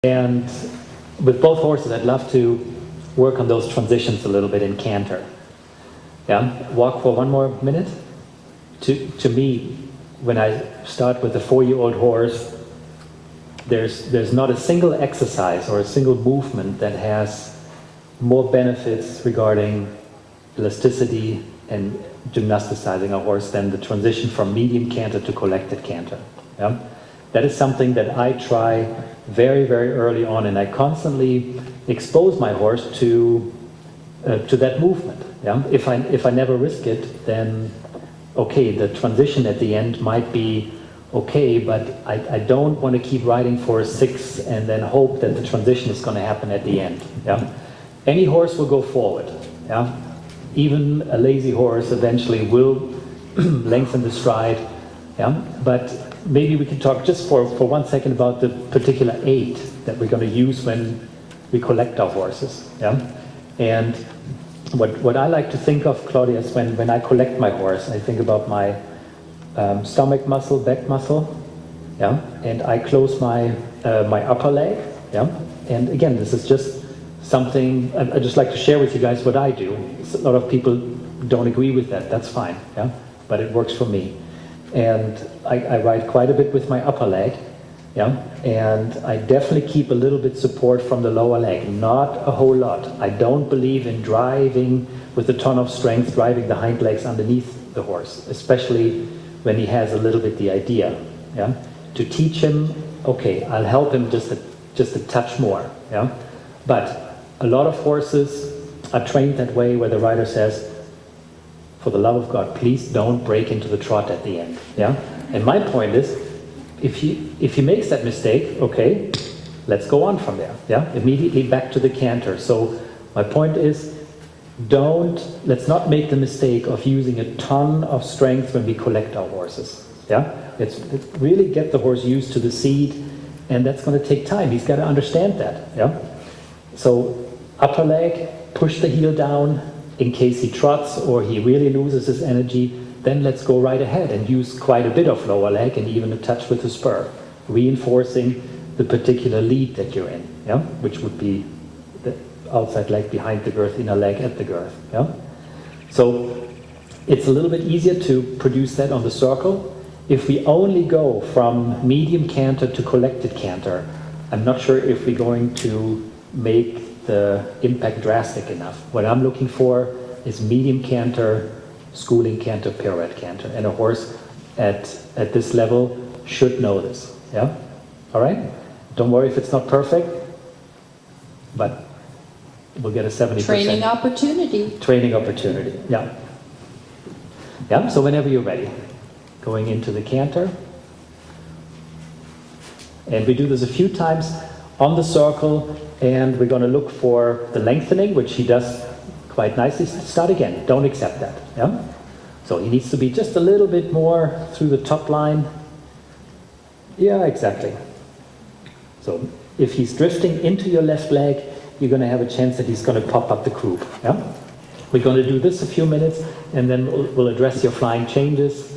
And with both horses, I'd love to work on those transitions a little bit in canter. Yeah, walk for one more minute. To me, when I start with a 4-year-old horse, there's not a single exercise or a single movement that has more benefits regarding elasticity and gymnasticizing a horse than the transition from medium canter to collected canter. Yeah? That is something that I try very, very early on, and I constantly expose my horse to that movement. Yeah? If I never risk it, then okay, the transition at the end might be okay, but I don't want to keep riding for a 6 and then hope that the transition is going to happen at the end. Yeah? Any horse will go forward. Yeah? Even a lazy horse eventually will lengthen the stride. Yeah? But maybe we can talk just for 1 second about the particular aid that we're going to use when we collect our horses. Yeah? And what I like to think of, Claudia, is when I collect my horse, I think about my stomach muscle, back muscle, yeah, and I close my my upper leg, yeah. And again, this is just something I just like to share with you guys what I do. A lot of people don't agree with that. That's fine, yeah, but it works for me. And I ride quite a bit with my upper leg, yeah, and I definitely keep a little bit support from the lower leg, not a whole lot. I don't believe in driving with a ton of strength, driving the hind legs underneath the horse, especially when he has a little bit the idea, yeah. To teach him, okay, I'll help him just a touch more, yeah. But a lot of horses are trained that way, where the rider says, for the love of God, please don't break into the trot at the end, yeah. And my point is, if he makes that mistake, okay, let's go on from there, yeah. Immediately back to the canter. So my point is, let's not make the mistake of using a ton of strength when we collect our horses. Yeah, let's really get the horse used to the seat, and that's going to take time. He's got to understand that. Yeah, so upper leg, push the heel down in case he trots or he really loses his energy. Then let's go right ahead and use quite a bit of lower leg and even a touch with the spur, reinforcing the particular lead that you're in. Yeah, which would be outside leg behind the girth, inner leg at the girth. Yeah? So it's a little bit easier to produce that on the circle. If we only go from medium canter to collected canter, I'm not sure if we're going to make the impact drastic enough. What I'm looking for is medium canter, schooling canter, pirouette canter. And a horse at this level should know this. Yeah? All right? Don't worry if it's not perfect, but we'll get a 70%. Training opportunity. Training opportunity, yeah. Yeah, so whenever you're ready. Going into the canter. And we do this a few times on the circle, and we're going to look for the lengthening, which he does quite nicely. Start again, don't accept that, yeah? So he needs to be just a little bit more through the top line. Yeah, exactly. So if he's drifting into your left leg, you're going to have a chance that he's going to pop up the croup. Yeah? We're going to do this a few minutes, and then we'll address your flying changes,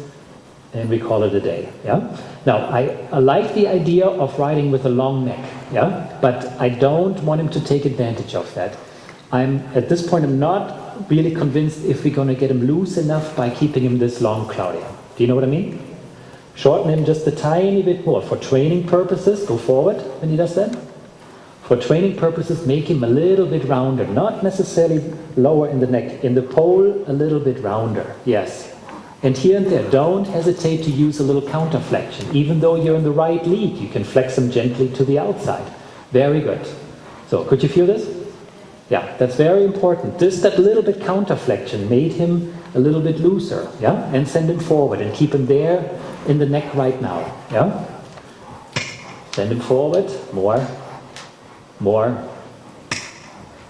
and we call it a day. Yeah? Now, I like the idea of riding with a long neck, yeah? But I don't want him to take advantage of that. At this point, I'm not really convinced if we're going to get him loose enough by keeping him this long, Claudia. Do you know what I mean? Shorten him just a tiny bit more. For training purposes, go forward when he does that. For training purposes, make him a little bit rounder, not necessarily lower in the neck. In the pole, a little bit rounder, yes. And here and there, don't hesitate to use a little counter flexion. Even though you're in the right lead, you can flex him gently to the outside. Very good. So, could you feel this? Yeah, that's very important. That little bit counter flexion made him a little bit looser, yeah? And send him forward and keep him there in the neck right now, yeah? Send him forward, more.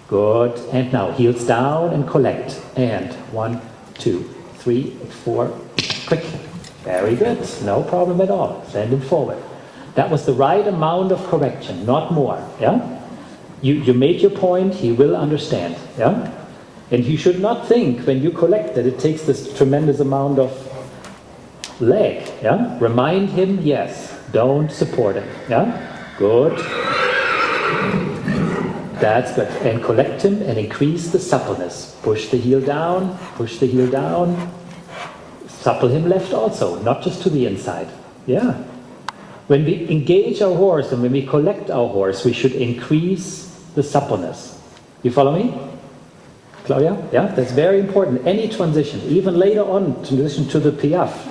Good. And now heels down and collect. And 1, 2, 3, 4. Quick. Very good. No problem at all. Send him forward. That was the right amount of correction, not more. Yeah? You made your point. He will understand. Yeah? And you should not think when you collect that it takes this tremendous amount of leg. Yeah? Remind him, yes. Don't support it. Yeah? Good. That's good. And collect him and increase the suppleness. Push the heel down, push the heel down. Supple him left also, not just to the inside. Yeah. When we engage our horse and when we collect our horse, we should increase the suppleness. You follow me? Claudia? Yeah, that's very important. Any transition, even later on, transition to the piaffe,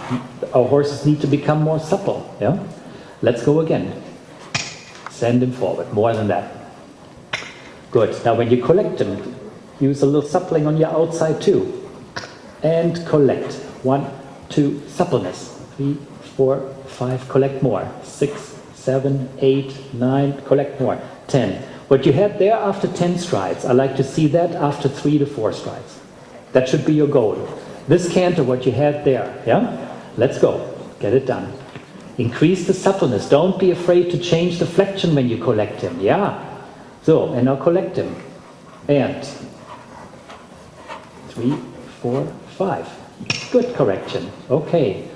our horses need to become more supple. Yeah? Let's go again. Send him forward, more than that. Good. Now when you collect him, use a little suppling on your outside too. And collect. 1, 2, suppleness. 3, 4, 5, collect more. 6, 7, 8, 9, collect more. 10. What you had there after 10 strides, I like to see that after 3 to 4 strides. That should be your goal. This canter, what you had there, yeah? Let's go. Get it done. Increase the suppleness. Don't be afraid to change the flexion when you collect him, yeah? So, and now collect him. And 3, 4, 5. Good correction. Okay.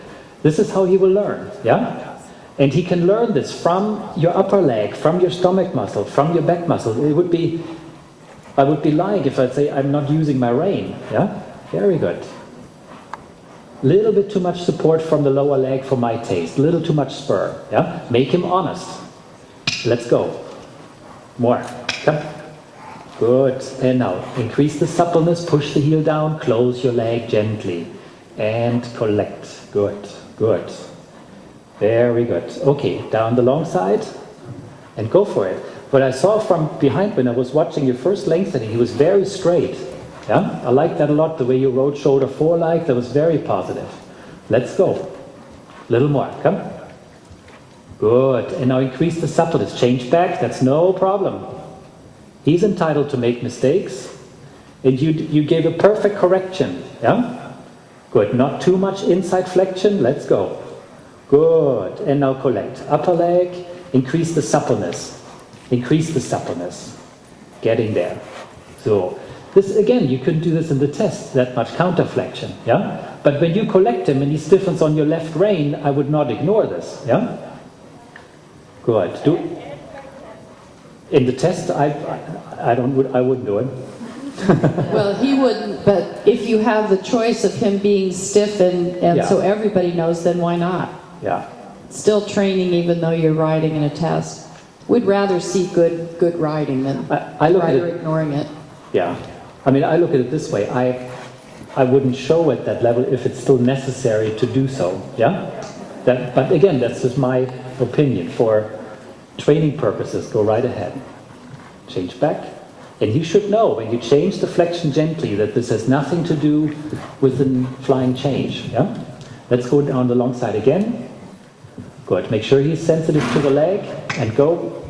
This is how he will learn, yeah? And he can learn this from your upper leg, from your stomach muscle, from your back muscle. I would be lying if I'd say I'm not using my rein, yeah? Very good. Little bit too much support from the lower leg for my taste. Little too much spur, yeah? Make him honest. Let's go. More. Come. Good. And now, increase the suppleness, push the heel down, close your leg gently. And collect. Good. Good. Very good. Okay, down the long side. And go for it. What I saw from behind when I was watching your first lengthening, he was very straight. Yeah? I like that a lot, the way you rode shoulder fore-like, that was very positive. Let's go. Little more. Come. Good. And now increase the suppleness. Change back. That's no problem. He's entitled to make mistakes. And you gave a perfect correction. Yeah? Good. Not too much inside flexion. Let's go. Good. And now collect. Upper leg. Increase the suppleness. Increase the suppleness. Getting there. So, this again, you couldn't do this in the test, that much counterflexion. Yeah? But when you collect him and he stiffens on your left rein, I would not ignore this. Yeah? Good. In the test, I wouldn't do it. Well, he wouldn't, but if you have the choice of him being stiff and Yeah. so everybody knows, then why not? Yeah. Still training even though you're riding in a test. We'd rather see good riding than I look at rider it, ignoring it. yeah. I mean, I look at it this way. I wouldn't show at that level if it's still necessary to do so. Yeah? But again, that's just my opinion. For training purposes, go right ahead. Change back. And you should know when you change the flexion gently that this has nothing to do with the flying change. Yeah? Let's go down the long side again. Good. Make sure he's sensitive to the leg and go.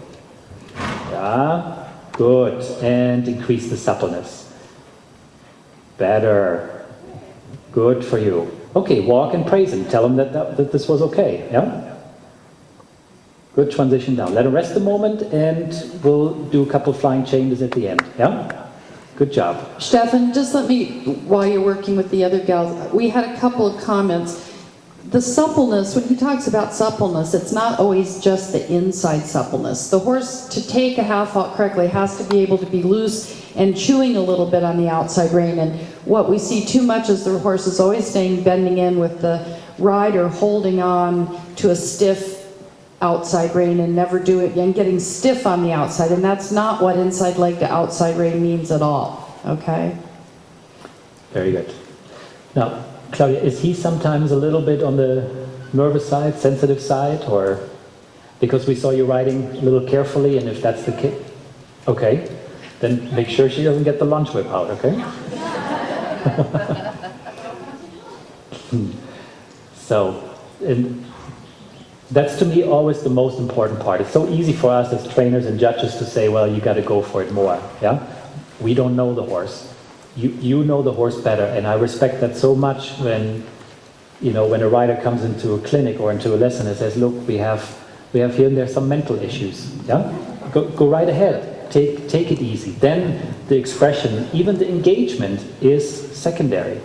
Yeah. Good. And increase the suppleness. Better. Good for you. Okay, walk and praise him. Tell him that this was okay. Yeah? Good transition down. Let him rest a moment and we'll do a couple flying changes at the end. Yeah? Good job. Steffen, just let me, while you're working with the other gals, we had a couple of comments. The suppleness, when he talks about suppleness, it's not always just the inside suppleness. The horse, to take a half out correctly, has to be able to be loose and chewing a little bit on the outside rein. And what we see too much is the horse is always bending in with the rider holding on to a stiff outside rein and never do it and getting stiff on the outside. And that's not what inside leg to outside rein means at all. Okay? Very good. Now, Claudia, is he sometimes a little bit on the nervous side, sensitive side, or because we saw you riding a little carefully, and if that's the case, okay, then make sure she doesn't get the lunch whip out, okay? So, that's to me always the most important part. It's so easy for us as trainers and judges to say, well, you got to go for it more, yeah? We don't know the horse. You know the horse better, and I respect that so much when a rider comes into a clinic or into a lesson and says, look, we have here and there some mental issues. Yeah? Go right ahead. Take it easy. Then the expression, even the engagement is secondary.